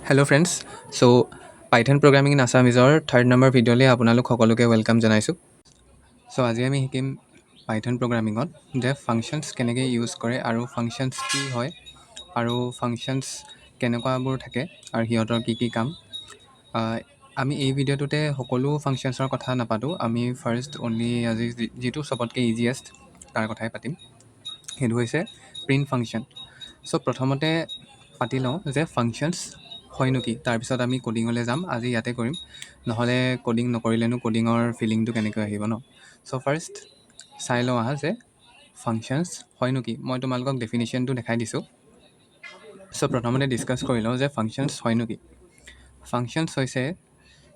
Hello' friends. Python programming in আছামিজৰ third number ভিডিঅ'লৈ আপোনালোক সকলোকে ৱেলকাম জনাইছোঁ। আজি আমি শিকিম পাইথন প্ৰগ্ৰামিঙত যে ফাংচনছ কেনেকৈ ইউজ কৰে আৰু ফাংচনছ কি হয় আৰু ফাংচনছ কেনেকুৱাবোৰ থাকে আৰু সিহঁতৰ কি কি কাম। আমি এই ভিডিঅ'টোতে সকলো ফাংচনছৰ কথা নাপাতোঁ। আমি ফাৰ্ষ্ট অনলি আজি যিটো চবতকৈ ইজিয়েষ্ট তাৰ কথাই পাতিম। সেইটো হৈছে প্ৰিণ্ট ফাংচন। প্ৰথমতে পাতি লওঁ যে ফাংচনছ হয়নো কি, তাৰপিছত আমি ক'ডিঙলৈ যাম। আজি ইয়াতে কৰিম, নহ'লে ক'ডিং নকৰিলেনো ক'ডিঙৰ ফিলিংটো কেনেকৈ আহিব ন। ফাৰ্ষ্ট চাই লওঁ যে ফাংচনছ হয়নো কি। মই তোমালোকক ডেফিনেশ্যনটো দেখাই দিছোঁ। প্ৰথমতে ডিছকাছ কৰি লওঁ যে ফাংচনছ হয়নো কি। ফাংচনছ হৈছে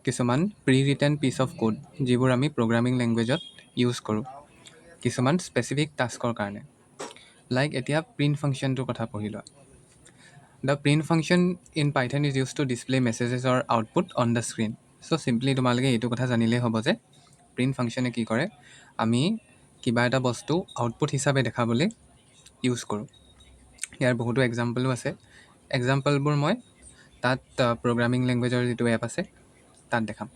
কিছুমান pre written piece of code, যিবোৰ আমি প্ৰগ্ৰামিং লেংগুৱেজত ইউজ কৰোঁ কিছুমান স্পেচিফিক টাস্কৰ কাৰণে। লাইক এতিয়া প্ৰিণ্ট ফাংচনটোৰ কথা পঢ়ি লোৱা। The print function in Python is used to display messages or output on the screen. Simply তোমালোকে এইটো কথা জানিলেই হ'ব যে প্ৰিণ্ট ফাংচনে কি কৰে, আমি কিবা এটা বস্তু আউটপুট হিচাপে দেখাবলৈ ইউজ কৰোঁ। ইয়াৰ বহুতো এক্সাম্পলো আছে। এক্সাম্পলবোৰ মই তাত প্ৰগ্ৰামিং লেংগুৱেজৰ যিটো এপ আছে তাত দেখাম।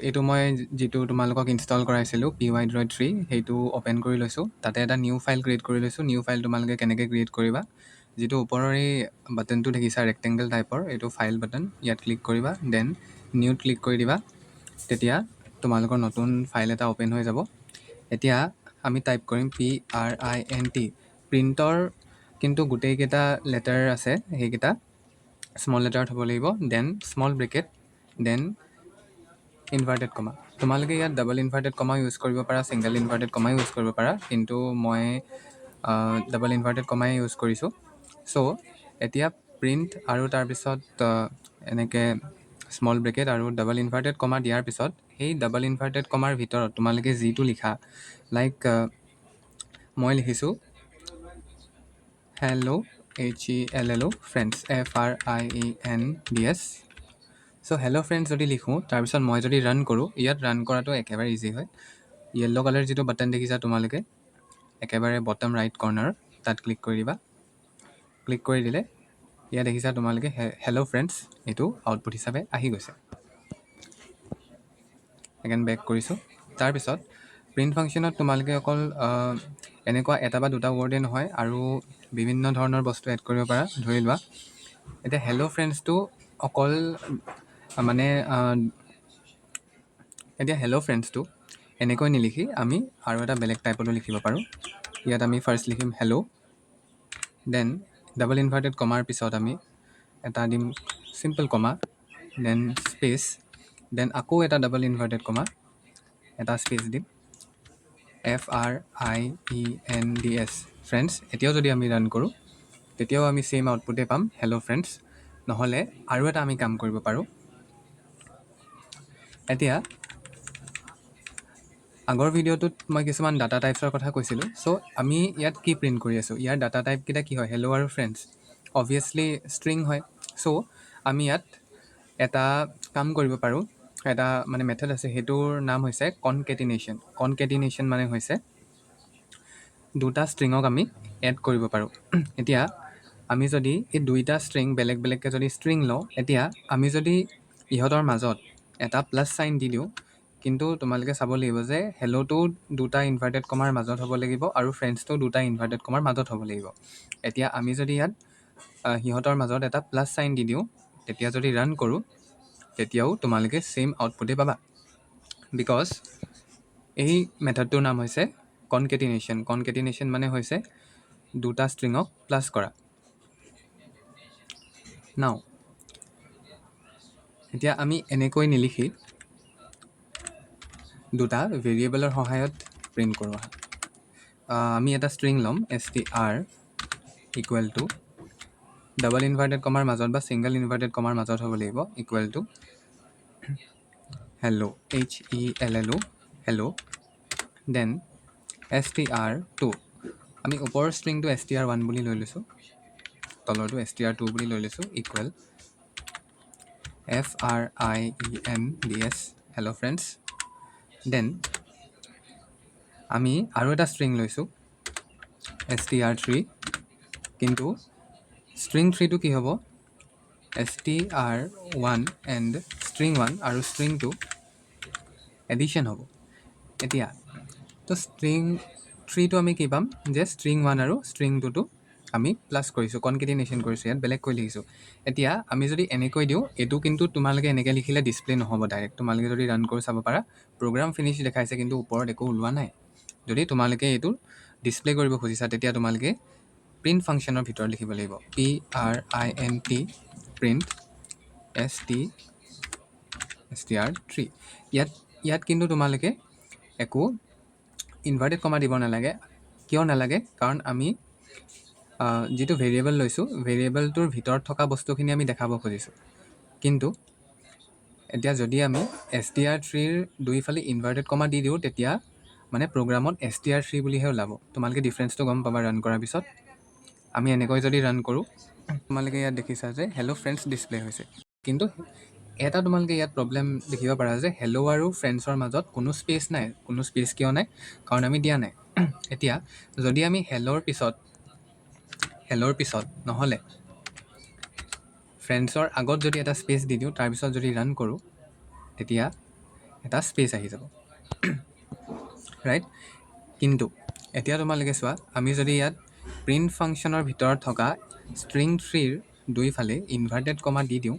এইটো মই যিটো তোমালোকক ইনষ্টল কৰাইছিলোঁ py-3, সেইটো অ'পেন কৰি লৈছোঁ। তাতে এটা নিউ ফাইল ক্ৰিয়েট কৰি লৈছোঁ। নিউ ফাইল তোমালোকে কেনেকৈ ক্ৰিয়েট কৰিবা, যিটো ওপৰৰ এই বাটনটো দেখিছা ৰেক্টেংগল টাইপৰ, এইটো ফাইল বাটন, ইয়াত ক্লিক কৰিবা, দেন নিউত ক্লিক কৰি দিবা। তেতিয়া তোমালোকৰ নতুন ফাইল এটা অ'পেন হৈ যাব। এতিয়া আমি টাইপ কৰিম print। প্ৰিণ্টৰ কিন্তু গোটেইকেইটা লেটাৰ আছে, সেইকেইটা স্মল লেটাৰত হ'ব লাগিব। Then small bracket, then inverted comma. তোমালোকে ইয়াত ডাবল ইনভাৰ্টেড কমা ইউজ কৰিব পাৰা, ছিংগল ইনভাৰ্টেড কমা ইউজ কৰিব পাৰা, কিন্তু মই ডাবল ইনভাৰ্টেড কমাই ইউজ কৰিছোঁ। এতিয়া প্ৰিণ্ট আৰু তাৰপিছত এনেকৈ স্মল ব্ৰেকেট আৰু ডাবল ইনভাৰ্টেড কমা দিয়াৰ পিছত সেই ডাবল ইনভাৰ্টেড কমাৰ ভিতৰত তোমালোকে যিটো লিখা, লাইক মই লিখিছোঁ hello' HELLO friends FRIENDS। Hello' friends যদি লিখোঁ, তাৰপিছত মই যদি ৰান কৰোঁ, ইয়াত ৰান কৰাটো একেবাৰে ইজি হয়। য়েল্ল' কালাৰ যিটো বাটন দেখিছা তোমালোকে একেবাৰে বটম ৰাইট কৰ্নাৰ, তাত ক্লিক কৰি দিবা। ক্লিক কৰি দিলে ইয়াত দেখিছা তোমালোকে হেল্ল' ফ্ৰেণ্ডছ, এইটো আউটপুট হিচাপে আহি গৈছে। এগেইন বেক কৰিছোঁ। তাৰপিছত প্ৰিণ্ট ফাংচনত তোমালোকে অকল এনেকুৱা এটা বা দুটা ৱৰ্ডে নহয়, আৰু বিভিন্ন ধৰণৰ বস্তু এড কৰিব পাৰা। ধৰি লোৱা এতিয়া হেল্ল' ফ্ৰেণ্ডছটো অকল মানে এতিয়া হেল্ল' ফ্ৰেণ্ডছটো এনেকৈ নিলিখি আমি আৰু এটা বেলেগ টাইপতো লিখিব পাৰোঁ। ইয়াত আমি ফাৰ্ষ্ট লিখিম হেল্ল', দেন ডাবল ইনভাৰ্টেড কমাৰ পিছত আমি এটা দিম চিম্পল কমা, দেন স্পেচ, দেন আকৌ এটা ডাবল ইনভাৰ্টেড কমা, এটা স্পেচ দিম, FRIENDS ফ্ৰেণ্ডছ। এতিয়াও যদি আমি ৰান কৰোঁ, তেতিয়াও আমি ছেইম আউটপুটে পাম, হেল্ল' ফ্ৰেণ্ডছ। নহ'লে আৰু এটা আমি কাম কৰিব পাৰোঁ। এতিয়া আগৰ ভিডিঅ'টোত মই কিছুমান ডাটা টাইপছৰ কথা কৈছিলোঁ। আমি ইয়াত কি প্ৰিণ্ট কৰি আছোঁ, ইয়াৰ ডাটা টাইপকেইটা কি হয়, হেল্ল' আৰু ফ্ৰেণ্ডছ। অবভিয়াছলি ষ্ট্ৰিং হয়। আমি ইয়াত এটা কাম কৰিব পাৰোঁ, এটা মানে মেথড আছে, সেইটোৰ নাম হৈছে কনকেটিনেশ্যন। কনকেটিনেশ্যন মানে হৈছে দুটা ষ্ট্ৰিঙক আমি এড কৰিব পাৰোঁ। এতিয়া আমি যদি এই দুইটা ষ্ট্ৰিং বেলেগ বেলেগকৈ যদি ষ্ট্ৰিং লওঁ, এতিয়া আমি যদি ইহঁতৰ মাজত এটা প্লাছ চাইন দি দিওঁ, কিন্তু তোমালোকে চাব লাগিব যে হেল্ল'টো দুটা ইনভাৰ্টেড কমাৰ মাজত হ'ব লাগিব আৰু ফ্ৰেণ্ডছটো দুটা ইনভাৰ্টেড কমাৰ মাজত হ'ব লাগিব। এতিয়া আমি যদি ইয়াত সিহঁতৰ মাজত এটা প্লাছ চাইন দি দিওঁ, তেতিয়া যদি ৰান কৰোঁ, তেতিয়াও তোমালোকে ছেইম আউটপুটেই পাবা, বিকজ এই মেথডটোৰ নাম হৈছে কনকেটিনেশ্যন। কনকেটিনেশ্যন মানে হৈছে দুটা ষ্ট্ৰিঙক প্লাছ কৰা। নাও এতিয়া আমি এনেকৈ নিলিখি দুটা ভেৰিয়েবলৰ সহায়ত প্ৰিণ্ট কৰোঁ। আমি এটা ষ্ট্ৰিং ল'ম, str equal to double inverted কমাৰ মাজত বা ছিংগল ইনভাৰ্টেড কমাৰ মাজত হ'ব লাগিব, equal to hello' HELLO hello', then str2। আমি ওপৰৰ ষ্ট্ৰিংটো str1 বুলি লৈ লৈছোঁ, তলৰটো str2 বুলি লৈ লৈছোঁ, equal FRIENDS hello' friends. Then আমি আৰু এটা ষ্ট্ৰিং লৈছোঁ str3, কিন্তু ষ্ট্ৰিং 3টো কি হ'ব str1 এণ্ড ষ্ট্ৰিং 1 আৰু ষ্ট্ৰিং 2 এডিশ্যন হ'ব। এতিয়া তো ষ্ট্ৰিং 3টো আমি কি পাম যে ষ্ট্ৰিং 1 আৰু ষ্ট্ৰিং 2টো আমি প্লাছ কৰিছোঁ, কনকেটিনেশ্যন কৰিছোঁ, ইয়াত বেলেগকৈ লিখিছোঁ। এতিয়া আমি যদি এনেকৈ দিওঁ, এইটো কিন্তু তোমালোকে এনেকৈ লিখিলে ডিছপ্লে নহ'ব ডাইৰেক্ট। তোমালোকে যদি ৰান কৰি চাব পাৰা, প্ৰগ্ৰাম ফিনিছ দেখাইছে কিন্তু ওপৰত একো ওলোৱা নাই। যদি তোমালোকে এইটো ডিছপ্লে কৰিব খুজিছা, তেতিয়া তোমালোকে প্ৰিণ্ট ফাংচনৰ ভিতৰত লিখিব লাগিব print প্ৰিণ্ট str3। ইয়াত কিন্তু তোমালোকে একো ইনভাৰ্টেড কমা দিব নালাগে। কিয় নালাগে? কাৰণ আমি যিটো ভেৰিয়েবল লৈছোঁ, ভেৰিয়েবলটোৰ ভিতৰত থকা বস্তুখিনি আমি দেখাব খুজিছোঁ। কিন্তু এতিয়া যদি আমি str3ৰ দুইফালে ইনভাৰ্টেড কমা দি দিওঁ, তেতিয়া মানে প্ৰগ্ৰামত str3 বুলিহে ওলাব। তোমালোকে ডিফাৰেঞ্চটো গম পাবা ৰান কৰাৰ পিছত। আমি এনেকৈ যদি ৰান কৰোঁ, তোমালোকে ইয়াত দেখিছা যে হেল্ল' ফ্ৰেণ্ডছ ডিছপ্লে হৈছে। কিন্তু এটা তোমালোকে ইয়াত প্ৰব্লেম দেখিব পাৰা যে হেল্ল' আৰু ফ্ৰেণ্ডছৰ মাজত কোনো স্পেচ নাই। কোনো স্পেচ কিয় নাই? কাৰণ আমি দিয়া নাই। এতিয়া যদি আমি হেল্ল'ৰ পিছত নহ'লে ফ্ৰেণ্ডছৰ আগত যদি এটা স্পেচ দি দিওঁ, তাৰপিছত যদি ৰান কৰোঁ, তেতিয়া এটা স্পেচ আহি যাব, ৰাইট? কিন্তু এতিয়া তোমালোকে চোৱা, আমি যদি ইয়াত প্ৰিণ্ট ফাংচনৰ ভিতৰত থকা ষ্ট্ৰিং 3ৰ দুইফালে ইনভাৰ্টেড কমা দি দিওঁ,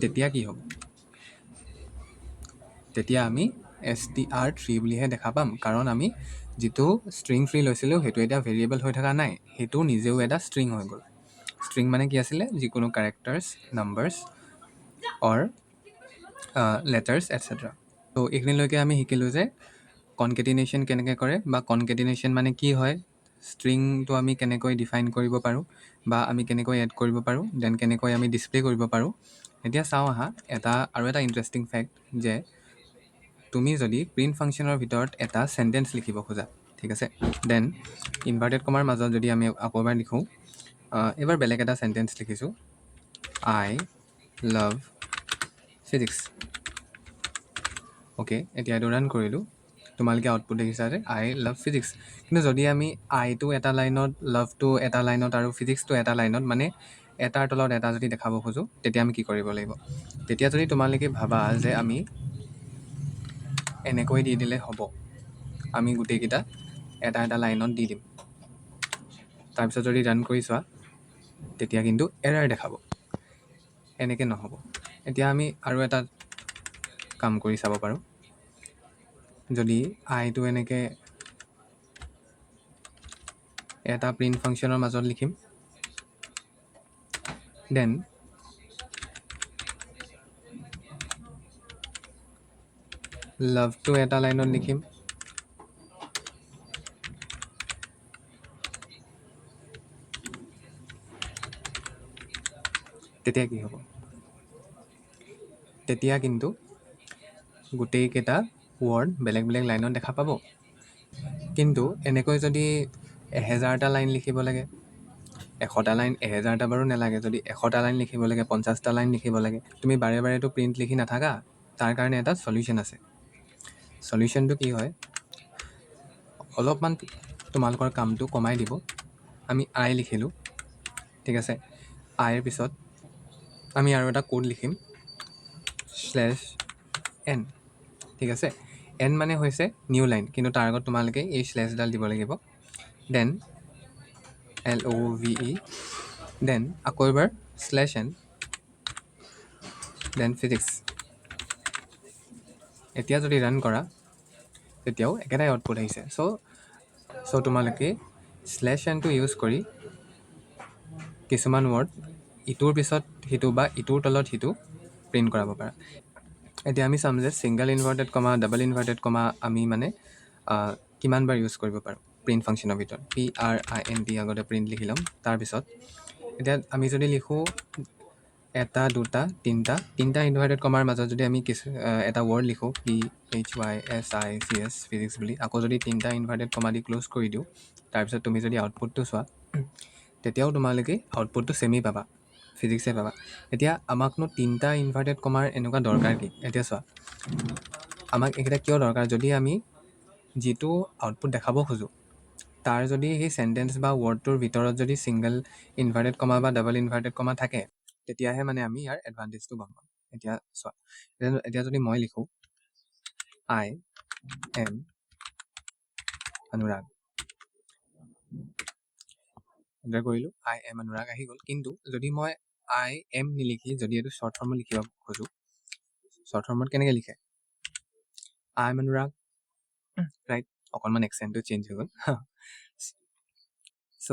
তেতিয়া কি হ'ব? তেতিয়া আমি str3 বুলিহে দেখা পাম। কাৰণ আমি যিটো ষ্ট্ৰিং 3 লৈছিলোঁ, সেইটো এতিয়া ভেৰিয়েবল হৈ থকা নাই, সেইটো নিজেও এটা ষ্ট্ৰিং হৈ গ'ল। ষ্ট্ৰিং মানে কি আছিলে? যিকোনো কেৰেক্টাৰ্ছ, নাম্বাৰ্ছ অৰ লেটাৰ্ছ এটচেট্ৰা। ত' এইখিনিলৈকে আমি শিকিলোঁ যে কনকেটিনেশ্যন কেনেকৈ কৰে, বা কনকেটিনেশ্যন মানে কি হয়, ষ্ট্ৰিংটো আমি কেনেকৈ ডিফাইন কৰিব পাৰোঁ, বা আমি কেনেকৈ এড কৰিব পাৰোঁ, দেন কেনেকৈ আমি ডিছপ্লে কৰিব পাৰোঁ। এতিয়া চাওঁ আহা, আৰু এটা ইণ্টাৰেষ্টিং ফেক্ট যে তুমি যদি প্ৰিণ্ট ফাংচনৰ ভিতৰত এটা চেণ্টেঞ্চ লিখিব খোজা, ঠিক আছে, দেন ইনভাৰ্টেড কমাৰ মাজত যদি আমি আকৌ এবাৰ লিখোঁ, এইবাৰ বেলেগ এটা চেণ্টেঞ্চ লিখিছোঁ, আই লাভ ফিজিক্স। অ'কে, এতিয়া এইটো ৰান কৰিলোঁ। তোমালোকে আউটপুট দেখিছা যে আই লাভ ফিজিক্স। কিন্তু যদি আমি আইটো এটা লাইনত, লাভটো এটা লাইনত আৰু ফিজিক্সটো এটা লাইনত, মানে এটাৰ তলত এটা যদি দেখাব খোজোঁ, তেতিয়া আমি কি কৰিব লাগিব? তেতিয়া যদি তোমালোকে ভাবা যে আমি এনেকৈ দি দিলে হ'ব, আমি গোটেইকেইটা এটা এটা লাইনত দি দিম, তাৰপিছত যদি ৰান কৰি চোৱা, তেতিয়া কিন্তু এৰাৰ দেখাব। এনেকৈ নহ'ব। এতিয়া আমি আৰু এটা কাম কৰি চাব পাৰোঁ। যদি আইটো এনেকৈ এটা প্ৰিণ্ট ফাংচনৰ মাজত লিখিম, দেন লাভটো এটা লাইনত লিখিম, তেতিয়া কি হ'ব? তেতিয়া কিন্তু গোটেইকেইটা ৱৰ্ড বেলেগ বেলেগ লাইনত দেখা পাব। কিন্তু এনেকৈ যদি 1000টা লাইন লিখিব লাগে, 100টা লাইন, 1000টা বাৰু নালাগে, যদি 100টা লাইন লিখিব লাগে, 50টা লাইন লিখিব লাগে, তুমি বাৰে বাৰেতো প্ৰিণ্ট লিখি নাথাকা। তাৰ কাৰণে এটা চলিউশ্যন আছে। চলিউশ্যনটো কি হয়? অলপমান তোমালোকৰ কামটো কমাই দিব। আমি আই লিখিলোঁ, ঠিক আছে, আইৰ পিছত আমি আৰু এটা কোড লিখিম, /n, ঠিক আছে। n মানে হৈছে নিউ লাইন, কিন্তু তাৰ আগত তোমালোকে এই স্লেছডাল দিব লাগিব, দেন LOVE, দেন আকৌ এবাৰ /n, দেন ফিজিক্স। এতিয়া যদি ৰান কৰা, তেতিয়াও একেটাই আউটপুট আহিছে। চ' তোমালোকে /nটো ইউজ কৰি কিছুমান ৱৰ্ড ইটোৰ পিছত সিটো বা ইটোৰ তলত সিটো প্ৰিণ্ট কৰাব পাৰা। এতিয়া আমি চাম যে ছিংগল ইনভাৰ্টেড কমা, ডাবল ইনভাৰ্টেড কমা আমি মানে কিমানবাৰ ইউজ কৰিব পাৰোঁ প্ৰিণ্ট ফাংচনৰ ভিতৰত। PRINT আগতে প্ৰিণ্ট লিখি ল'ম। তাৰপিছত এতিয়া আমি যদি লিখোঁ 1, 2, 3টা ইনভাৰ্টেড কমাৰ মাজত যদি আমি এটা ৱৰ্ড লিখোঁ PHYSICS ফিজিক্স বুলি, আকৌ যদি 3টা ইনভাৰ্টেড কমা দি ক্ল'জ কৰি দিওঁ, তাৰপিছত তুমি যদি আউটপুটটো চোৱা, তেতিয়াও তোমালোকে আউটপুটটো ছেমেই পাবা, ফিজিক্সে পাবা। এতিয়া আমাকনো 3টা ইনভাৰ্টেড কমাৰ এনেকুৱা দৰকাৰ কি? এতিয়া চোৱা, আমাক এইকেইটা কিয় দৰকাৰ? যদি আমি যিটো আউটপুট দেখাব খোজোঁ, তাৰ যদি সেই চেণ্টেন্স বা ৱৰ্ডটোৰ ভিতৰত যদি ছিংগল ইনভাৰ্টেড কমা বা ডাবল ইনভাৰ্টেড কমা থাকে, তেতিয়াহে মানে আমি ইয়াৰ এডভান্টেজটো গম পাম। এতিয়া চোৱা, এতিয়া যদি মই লিখোঁ আই এম অনুৰাগ, এণ্টাৰ কৰিলোঁ, আই এম অনুৰাগ আহি গ'ল। কিন্তু যদি মই আই এম নিলিখি যদি এইটো শ্বৰ্ট ফৰ্মত লিখিব খোজোঁ, শ্বৰ্ট ফৰ্মত কেনেকৈ লিখে? I am Anurag, right? অকণমান এক্সেণ্টটো চেঞ্জ হৈ গ'ল। চ'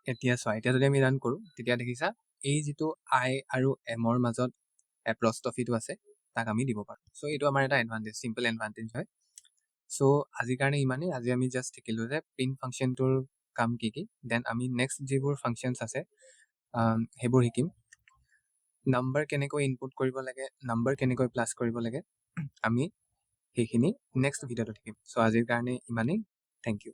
এতিয়া চোৱা, এতিয়া যদি আমি ৰান কৰোঁ, তেতিয়া দেখিছা এই যিটো আই আৰু এমৰ মাজত এপ্ৰষ্টফিটো আছে, তাক আমি দিব পাৰোঁ। চ' এইটো আমাৰ এটা এডভান্টেজ, চিম্পল এডভান্টেজ হয়। চ' আজিৰ কাৰণে ইমানেই। আজি আমি জাষ্ট শিকিলোঁ যে প্ৰিণ্ট ফাংচনটোৰ কাম কি কি। দেন আমি নেক্সট যিবোৰ ফাংচনছ আছে সেইবোৰ শিকিম। নাম্বাৰ কেনেকৈ ইনপুট কৰিব লাগে, নাম্বাৰ কেনেকৈ প্লাছ কৰিব লাগে, আমি সেইখিনি নেক্সট ভিডিঅ'টো শিকিম। চ' আজিৰ কাৰণে ইমানেই। Thank U.